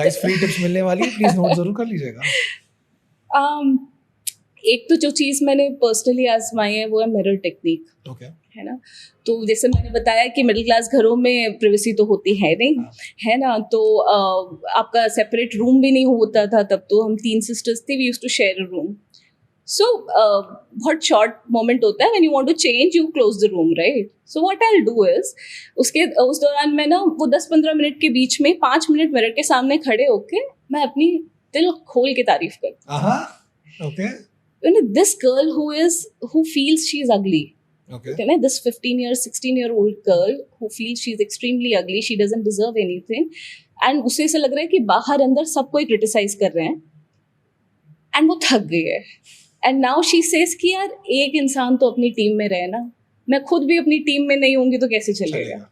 Speaker 1: गाइस फ्री टिप्स मिलने वाली है, प्लीज नोट जरूर कर लीजिएगा।
Speaker 2: एक तो जो चीज़ मैंने पर्सनली आजमाई है वो है मिरर टेक्निक,
Speaker 1: ओके
Speaker 2: है ना। तो जैसे मैंने बताया कि मिडिल क्लास घरों में प्राइवेसी तो होती है नहीं, है ना। तो आपका सेपरेट रूम भी नहीं होता था तब। तो हम 3 सिस्टर्स थी, we used to share a room. So बहुत शॉर्ट मोमेंट होता है, when you want to change you close the room, right. So what I will do is उस दौरान मैं ना वो 10-15 मिनट के बीच में 5 मिनट मिरर के सामने खड़े होके मैं अपनी दिल खोल के तारीफ करती।
Speaker 1: Okay
Speaker 2: this girl who feels she's ugly,
Speaker 1: okay
Speaker 2: you know, this 16-year old girl who feels she's extremely ugly, she doesn't deserve anything, and उसे ऐसा लग रहा है कि बाहर अंदर सबको ही क्रिटिसाइज कर रहे हैं, एंड वो थक गई है। एंड नाउ शी सेज कि यार एक इंसान तो अपनी टीम में रहे ना, मैं खुद भी अपनी टीम में नहीं होंगी तो कैसे चलेगा।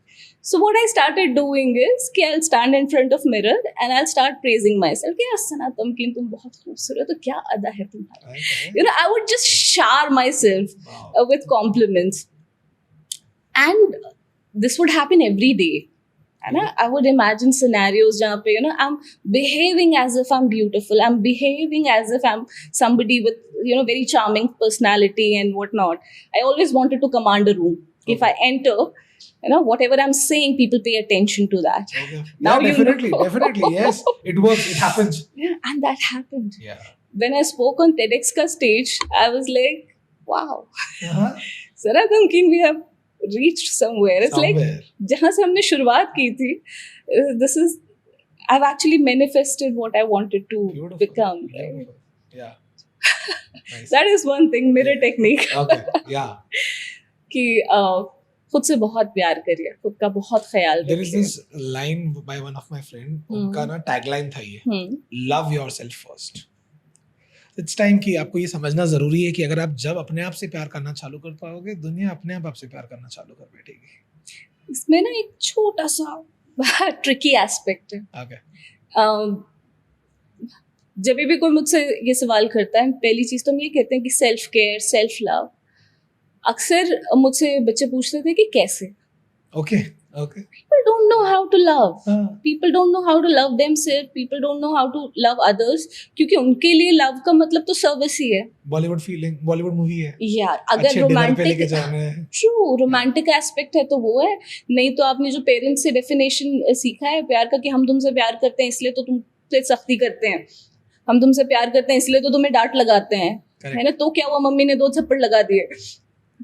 Speaker 2: So what I started doing is कि I'll stand in front of mirror and I'll start praising myself कि यार सना तमकीन तुम बहुत खूबसूरत हो, क्या अदा है तुम्हारा। You know, I would just shower myself with compliments, and this would happen every day. And I would imagine scenarios जहाँ पे I'm behaving as if I'm beautiful, I'm behaving as if I'm somebody with very charming personality and whatnot. I always wanted to command a room. If I enter, whatever I'm saying, people pay attention to that.
Speaker 1: Okay.
Speaker 2: Now
Speaker 1: Yeah, definitely,
Speaker 2: you know.
Speaker 1: definitely, yes. It works, it happens.
Speaker 2: Yeah, and that happened.
Speaker 1: Yeah.
Speaker 2: When I spoke on TEDx ka stage, I was like, wow.
Speaker 1: Uh-huh.
Speaker 2: Sara Tamkeen, we have reached somewhere. It's like, jahan se humne shuruaat ki thi, I've actually manifested what I wanted to
Speaker 1: Beautiful.
Speaker 2: become. Right?
Speaker 1: Beautiful. Yeah. Nice.
Speaker 2: That is one thing, mirror technique.
Speaker 1: Okay, yeah.
Speaker 2: कि खुद से बहुत प्यार करिए, खुद का बहुत ख्याल
Speaker 1: There is
Speaker 2: रखिए।
Speaker 1: this line by one of my friend, उनका ना टैगलाइन था ये, love yourself first. It's time कि आपको ये समझना जरूरी है कि अगर आप जब अपने आप से प्यार करना चालू कर पाओगे, दुनिया अपने आप आपसे प्यार करना चालू कर बैठेगी।
Speaker 2: इसमें ना एक छोटा सा ट्रिकी एस्पेक्ट है।
Speaker 1: Okay.
Speaker 2: जब भी कोई मुझसे ये सवाल करता है, पहली चीज तो हम ये कहते हैं कि सेल्फ केयर, सेल्फ लव। अक्सर मुझसे बच्चे पूछते थे कि कैसे।
Speaker 1: Okay. Okay.
Speaker 2: People don't know how to love.
Speaker 1: हाँ.
Speaker 2: People don't know how to love themselves. People don't know how to love others. क्योंकि उनके लिए लव का मतलब तो सर्विस ही है।
Speaker 1: बॉलीवुड फीलिंग, बॉलीवुड मूवी है
Speaker 2: यार अगर
Speaker 1: अच्छे डिनर पे लेके
Speaker 2: रोमांटिक,
Speaker 1: जाना है।
Speaker 2: ट्रू रोमांटिक एस्पेक्ट है तो वो है। नहीं तो आपने जो पेरेंट्स से डेफिनेशन सीखा है प्यार का कि हम तुमसे प्यार करते हैं इसलिए तो तुमसे सख्ती करते हैं, हम तुमसे प्यार करते हैं इसलिए तो तुम्हें डांट लगाते हैं, है ना। तो क्या हुआ, मम्मी ने 2 थप्पड़ लगा दिए।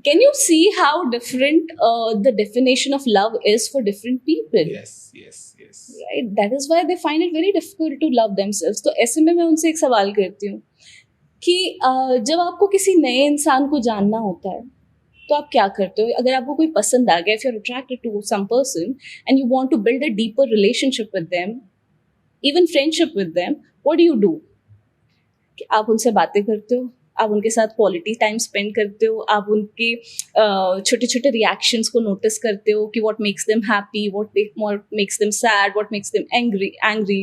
Speaker 2: Can you see how different the definition of love is for different people?
Speaker 1: Yes, yes, yes.
Speaker 2: Right? That is why they find it very difficult to love themselves. तो ऐसे में मैं उनसे एक सवाल करती हूँ कि जब आपको किसी नए इंसान को जानना होता है तो आप क्या करते हो? अगर आपको कोई पसंद आ गया, if you're attracted to some person and you want to build a deeper relationship with them, even friendship with them, what do? कि आप उनसे बातें करते हो, आप उनके साथ क्वालिटी टाइम स्पेंड करते हो, आप उनके छोटे छोटे रिएक्शंस को नोटिस करते हो कि what makes them happy, what makes them sad, what makes them angry,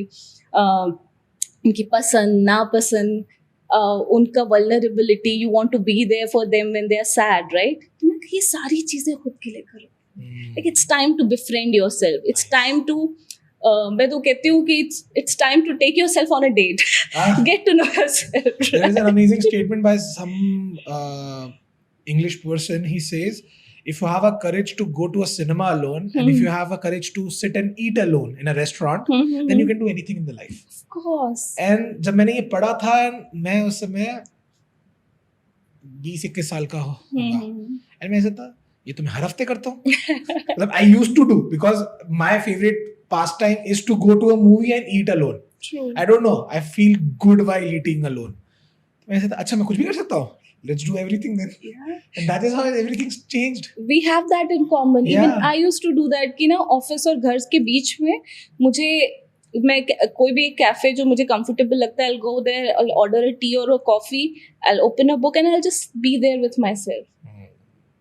Speaker 2: उनकी पसंद नापसंद, उनका vulnerability, you want to be there for them when they are sad, right. तो ये सारी चीज़ें खुद के लिए करो। Like it's time to befriend yourself, it's time to मैं तो कहती हूँ कि it's time to take yourself on a date. Get to know yourself.
Speaker 1: There is an amazing statement by some English person. He says, if you have a courage to go to a cinema alone, and if you have a courage to sit and eat alone in a restaurant, then you can do anything in the life.
Speaker 2: Of course.
Speaker 1: And जब मैंने ये पढ़ा था, मैं उस समय 20-21 साल का होगा, and मैं ऐसा था, ये तो मैं हर हफ्ते करता हूँ। मतलब I used to do because my favorite pastime is to go to a movie and eat alone.
Speaker 2: True.
Speaker 1: I don't know. I feel good while eating alone. मैं ऐसा था, अच्छा मैं कुछ भी कर सकता हूँ. Let's do everything then.
Speaker 2: Yeah.
Speaker 1: And that is how everything's changed.
Speaker 2: We have that in common.
Speaker 1: Yeah.
Speaker 2: Even I used to do that कि ना ऑफिस और घर के बीच में मैं कोई भी एक कैफे जो मुझे कंफर्टेबल लगता है, I'll go there, I'll order a tea or a coffee, I'll open a book and I'll just be there with myself.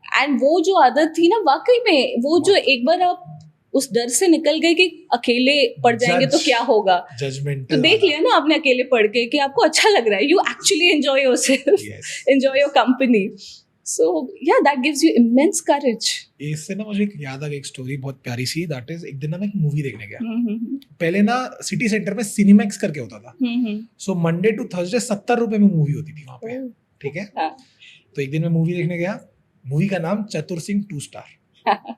Speaker 2: And वो जो आदत थी ना, वाकई में वो जो एक बार आप उस डर से निकल गए कि अकेले पढ़ जाएंगे तो
Speaker 1: Judge.
Speaker 2: क्या होगा.
Speaker 1: जजमेंटल
Speaker 2: तो देख लिया ना आपने अकेले पढ़ के कि आपको अच्छा लग रहा है. You actually enjoy yourself,
Speaker 1: yes
Speaker 2: enjoy your company. So yeah that gives you immense courage.
Speaker 1: इससे ना मुझे एक याद आ गई एक स्टोरी बहुत प्यारी सी. दैट इज एक दिन ना मैं एक मूवी देखने गया.
Speaker 2: हम्म.
Speaker 1: पहले ना सिटी सेंटर में सिनेमैक्स करके होता था. सो मंडे टू थर्सडे 70 रुपए में मूवी होती थी वहां पे. ठीक है.
Speaker 2: हाँ.
Speaker 1: तो एक दिन मैं मूवी देखने गया. मूवी का नाम चतुर सिंह 2 स्टार,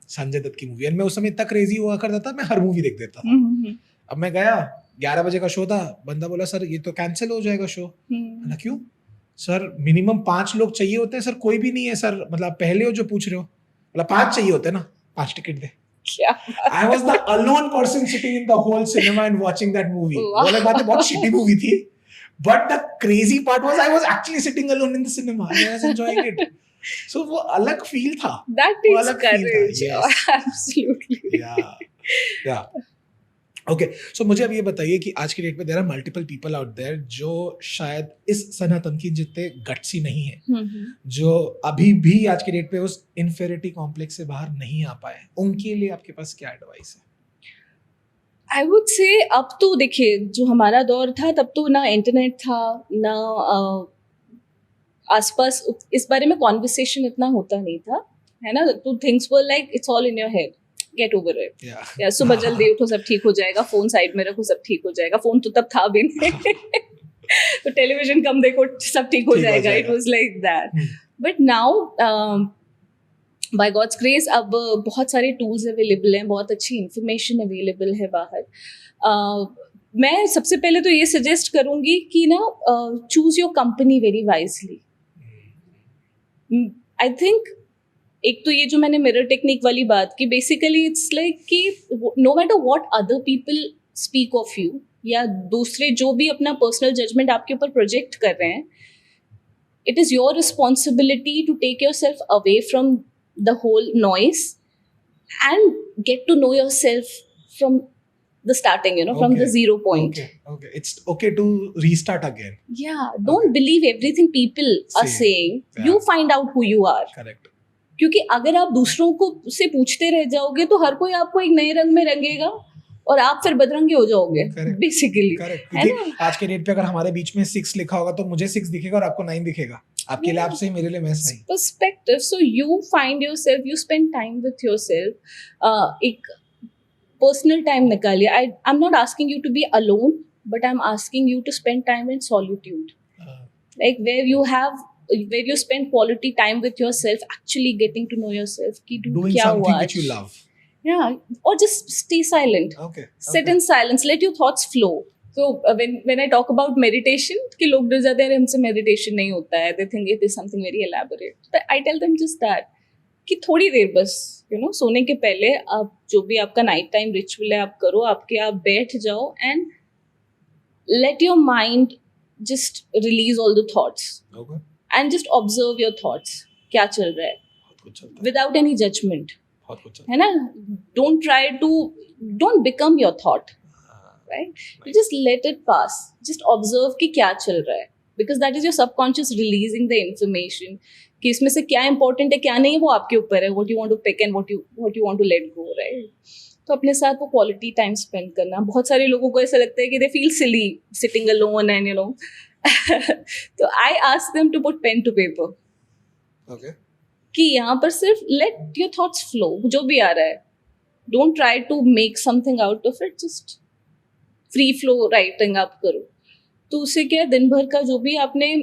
Speaker 1: संजय दत्त की मूवी. और मैं उस समय इतना क्रेजी हुआ करता था, मैं हर मूवी देख देता था. अब मैं गया, 11 बजे का शो था. बंदा बोला सर ये तो कैंसिल हो जाएगा शो. मैंने क्यों सर? मिनिमम 5 लोग चाहिए होते हैं सर. कोई भी नहीं है सर. मतलब आप पहले हो जो पूछ रहे हो. मतलब 5 चाहिए होते हैं ना. 5 ticket they. I was the alone person sitting in the whole cinema and watching that movie.
Speaker 2: Wow.
Speaker 1: वो अलग बात है, बहुत shitty movie थी. But the crazy part was I was actually sitting alone in the cinema and I was enjoying it. So वो अलग feel था.
Speaker 2: That
Speaker 1: वो
Speaker 2: takes
Speaker 1: अलग feel था.
Speaker 2: courage.
Speaker 1: Yes.
Speaker 2: Absolutely.
Speaker 1: Yeah. Okay. So मुझे अब ये बताइए कि आज की डेट में there are multiple people out there जो शायद इस सना तमकीन जितने गट्सी नहीं है, जो अभी भी आज की डेट पे उस इन्फेरिटी कॉम्प्लेक्स से बाहर नहीं आ पाए. उनके लिए आपके पास क्या एडवाइस है?
Speaker 2: आई वुड से अब तो देखिए, जो हमारा दौर था तब तो ना इंटरनेट था, ना आसपास इस बारे में कॉन्वर्सेशन इतना होता नहीं था, है ना. तो things were like it's all in your head, get over it. या सुबह जल्दी उठो सब ठीक हो जाएगा, फोन साइड में रखो सब ठीक हो जाएगा. फोन तो तब था भी नहीं. तो टेलीविजन कम देखो सब ठीक हो जाएगा. It was like that. But now by God's grace अब बहुत सारे टूल्स अवेलेबल हैं, बहुत अच्छी इंफॉर्मेशन अवेलेबल है बाहर. मैं सबसे पहले तो ये सजेस्ट करूंगी कि ना choose your company very wisely. I think एक तो ये जो मैंने मिरर टेक्निक वाली बात की, बेसिकली इट्स लाइक कि no matter what other people speak of you, या दूसरे जो भी अपना पर्सनल जजमेंट आपके ऊपर प्रोजेक्ट कर रहे हैं, it is your responsibility to take yourself away from the whole noise and get to know yourself from the starting, from the 0 point.
Speaker 1: Okay. It's okay to restart again.
Speaker 2: Yeah, don't believe everything people are saying.
Speaker 1: Yeah.
Speaker 2: You find out who you are.
Speaker 1: Correct.
Speaker 2: क्योंकि अगर आप दूसरों को से पूछते रह जाओगे तो हर कोई आपको एक नए रंग में रंगेगा और आप फिर बदरंगी हो जाओगे. बेसिकली
Speaker 1: क्योंकि आज के डेट पे अगर हमारे बीच में 6 लिखा होगा तो मुझे 6 दिखेगा और आपको 9 दिखेगा. आपके लिए आप सही, मेरे लिए मैं सही.
Speaker 2: Perspective. So you find yourself, you spend time with yourself. एक पर्सनल टाइम निकालिए. I am not asking you to be alone, but I am asking you to spend time in solitude, like where you spend quality time with yourself, actually getting to know yourself ki
Speaker 1: doing
Speaker 2: kya
Speaker 1: something
Speaker 2: hua
Speaker 1: which you love.
Speaker 2: Yeah, or just stay silent. Sit in silence, let your thoughts flow. So when I talk about meditation, कि लोग डर जाते हैं हमसे meditation नहीं होता है, they think it is something very elaborate. But I tell them just that कि थोड़ी देर बस सोने के पहले आप जो भी आपका नाइट टाइम रिचुअल है आप करो. आप बैठ जाओ and let your mind just release all the thoughts.
Speaker 1: Okay.
Speaker 2: And just observe your thoughts. क्या चल रहा है? Without any judgment. है ना? Don't become your thought. Right? You just let it pass. Just observe कि क्या चल रहा है. Because that is your subconscious releasing the information. कि इसमें से क्या important है, क्या नहीं है, वो आपके ऊपर है. What you want to pick and what you want to let go, right? तो अपने साथ वो क्वालिटी टाइम स्पेंड करना. बहुत सारे लोगों को ऐसा लगता है कि they feel silly sitting alone and तो I ask them to put pen to paper. कि यहाँ पर सिर्फ लेट योर थॉट्स फ्लो. जो भी आ रहा है, don't try to make something out of it. Just free flow writing आप करो. तो उससे क्या, दिन भर का जो भी आपने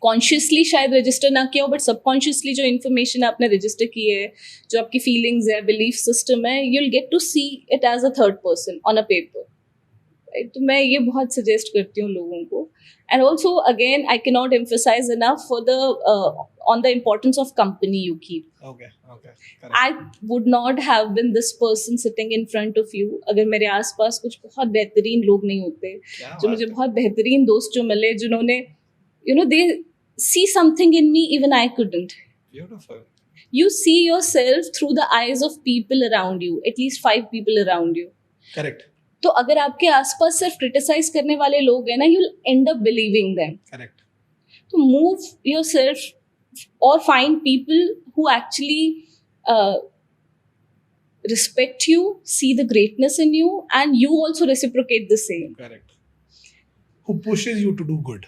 Speaker 2: कॉन्शियसली शायद रजिस्टर ना किया हो, बट सबकॉन्शियसली जो इन्फॉर्मेशन आपने रजिस्टर की है, जो आपकी फीलिंग्स है, बिलीफ सिस्टम है, you will get to see it as a third person on a paper. तो मैं ये बहुत सजेस्ट करती हूँ लोगों को. And also again I can not emphasise enough for the on the importance of company you keep. I would not have been this person sitting in front of you अगर मेरे आसपास कुछ बहुत बेहतरीन लोग नहीं होते. जो मुझे बहुत बेहतरीन दोस्त जो मिले, जिन्होंने they see something in me even I couldn't.
Speaker 1: Beautiful.
Speaker 2: You see yourself through the eyes of people around you, at least 5 people around you.
Speaker 1: Correct.
Speaker 2: तो अगर आपके आसपास सिर्फ क्रिटिसाइज करने वाले लोग हैं ना, you'll end up believing them.
Speaker 1: Correct.
Speaker 2: तो move yourself or find people who actually respect you, see the greatness in you, and you also reciprocate the same.
Speaker 1: Correct. Who pushes you to do good?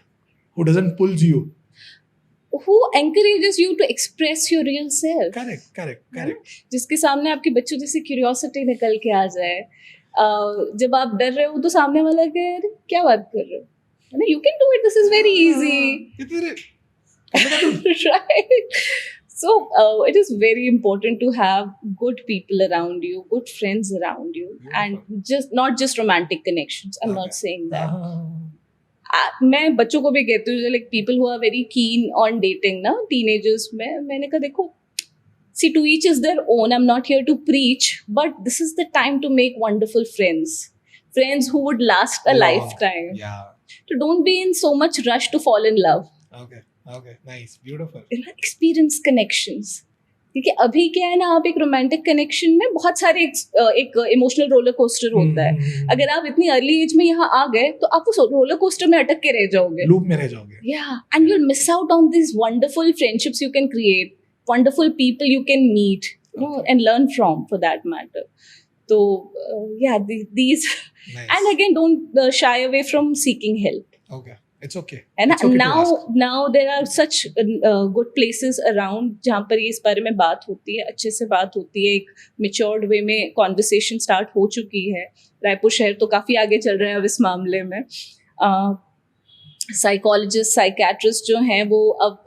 Speaker 1: Who doesn't pulls you?
Speaker 2: Who encourages you to express your real self.
Speaker 1: Correct.
Speaker 2: जिसके सामने आपकी बच्चों जैसी curiosity निकल के आ जाए. जब आप डर रहे हो तो सामने वाला कहे अरे क्या बात कर रहे हो, है ना, you can do it, this is very easy. Right. So it is very important to have good people around you, good friends around you, and just not just romantic connections. I'm not saying that. मैं बच्चों को भी कहती हूँ, like people who are very keen on dating ना, teenagers में, मैंने कहा देखो, see to each is their own, I am not here to preach, but this is the time to make wonderful friends who would last a lifetime. So don't be in so much rush to fall in love.
Speaker 1: Okay, nice, beautiful.
Speaker 2: Experience connections. क्योंकि अभी क्या है ना, आप एक romantic connection में बहुत सारे एक इमोशनल रोलर कोस्टर होता है. अगर आप इतनी अर्ली एज में यहाँ आ गए तो आप उस रोलर कोस्टर में अटक के रह जाओगे,
Speaker 1: लूप में रह जाओगे.
Speaker 2: Yeah, and you'll miss out on these wonderful friendships you can create, wonderful people you can meet, you know, and learn from, for that matter. So these
Speaker 1: nice.
Speaker 2: And again, don't shy away from seeking help.
Speaker 1: Okay. It's okay.
Speaker 2: And
Speaker 1: It's okay
Speaker 2: now there are such good places around जहाँ पर ये इस बारे में बात होती है, अच्छे से बात होती है, एक matured way में conversation start हो चुकी है. रायपुर शहर तो काफ़ी आगे चल रहा है अब इस मामले में. साइकोलॉजिस्ट, साइकेट्रिस्ट जो हैं वो अब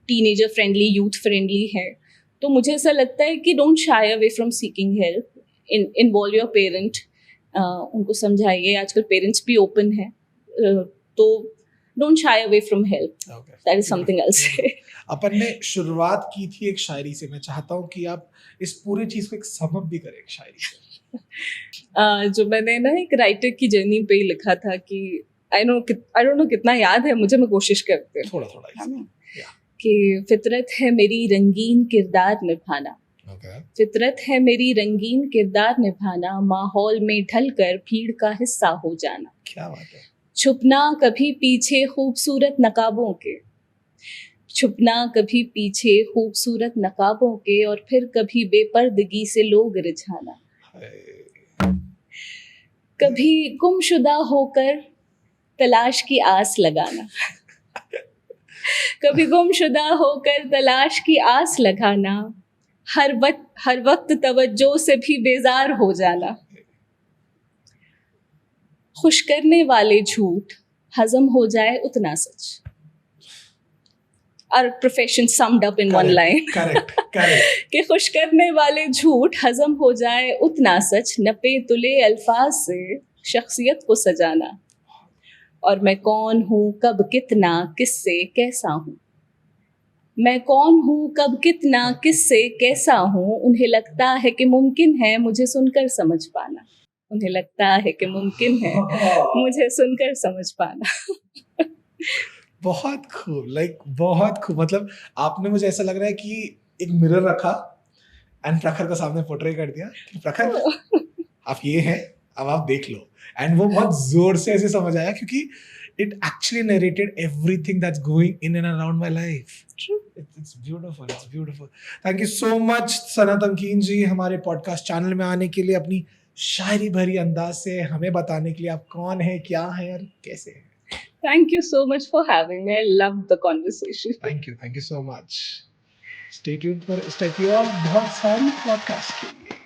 Speaker 2: टीनेजर फ्रेंडली, यूथ फ्रेंडली हैं. तो मुझे ऐसा लगता है कि don't shy away from seeking help. Involve your parent, उनको समझाइए. आजकल पेरेंट्स भी ओपन हैं, तो don't shy away from help.
Speaker 1: Okay.
Speaker 2: That is something I'll say.
Speaker 1: अपन ने शुरुआत की थी एक शायरी से. मैं चाहता हूँ कि आप इस पूरी चीज को एक सम अप भी करें एक शायरी से.
Speaker 2: जो मैंने ना एक राइटर की जर्नी पे ही लिखा था कि I don't know कितना याद है मुझे, मैं कोशिश करती हूँ
Speaker 1: थोड़ा
Speaker 2: कि फितरत है मेरी रंगीन किरदार निभाना. फितरत है मेरी रंगीन किरदार निभाना, माहौल में ढलकर भीड़ का हिस्सा हो जाना.
Speaker 1: क्या बात है.
Speaker 2: छुपना कभी पीछे खूबसूरत नकाबों के, छुपना कभी पीछे खूबसूरत नकाबों के, और फिर कभी बेपर्दगी से लोग रिझाना. कभी गुमशुदा होकर तलाश की आस लगाना, कभी गुमशुदा होकर तलाश की आस लगाना, हर वक्त तवज्जो से भी बेजार हो जाना. खुश करने वाले झूठ हजम हो जाए उतना सच. Our profession summed up in one line.
Speaker 1: Correct.
Speaker 2: कि खुश करने वाले झूठ हजम हो जाए उतना सच, नपे तुले अल्फाज से शख्सियत को सजाना. और मैं कौन हूँ, कब कितना, किससे कैसा हूँ. मैं कौन हूँ, कब कितना, किससे कैसा हूँ. उन्हें लगता है कि मुमकिन है मुझे सुनकर समझ पाना. उन्हें लगता है कि मुमकिन है मुझे सुनकर समझ पाना.
Speaker 1: बहुत खूब, बहुत खूब. मतलब आपने, मुझे ऐसा लग रहा है कि एक मिरर रखा एंड प्रखर को सामने पोर्ट्रे कर दिया कि प्रखर आप ये हैं, अब आप देख लो. एंड वो बहुत जोर से ऐसे समझ आया क्योंकि it actually narrated everything that's going in and around my life.
Speaker 2: True.
Speaker 1: It's beautiful. Thank you so much सना तमकीन जी, हमारे पॉडकास्ट चैनल में आने के लिए, अपनी शायरी भरी अंदाज से हमें बताने के लिए आप कौन है, क्या है और कैसे हैं.
Speaker 2: Thank you so much for having me. I loved the conversation.
Speaker 1: Thank you so much. Stay tuned for बहुत सारी पॉडकास्ट के लिए.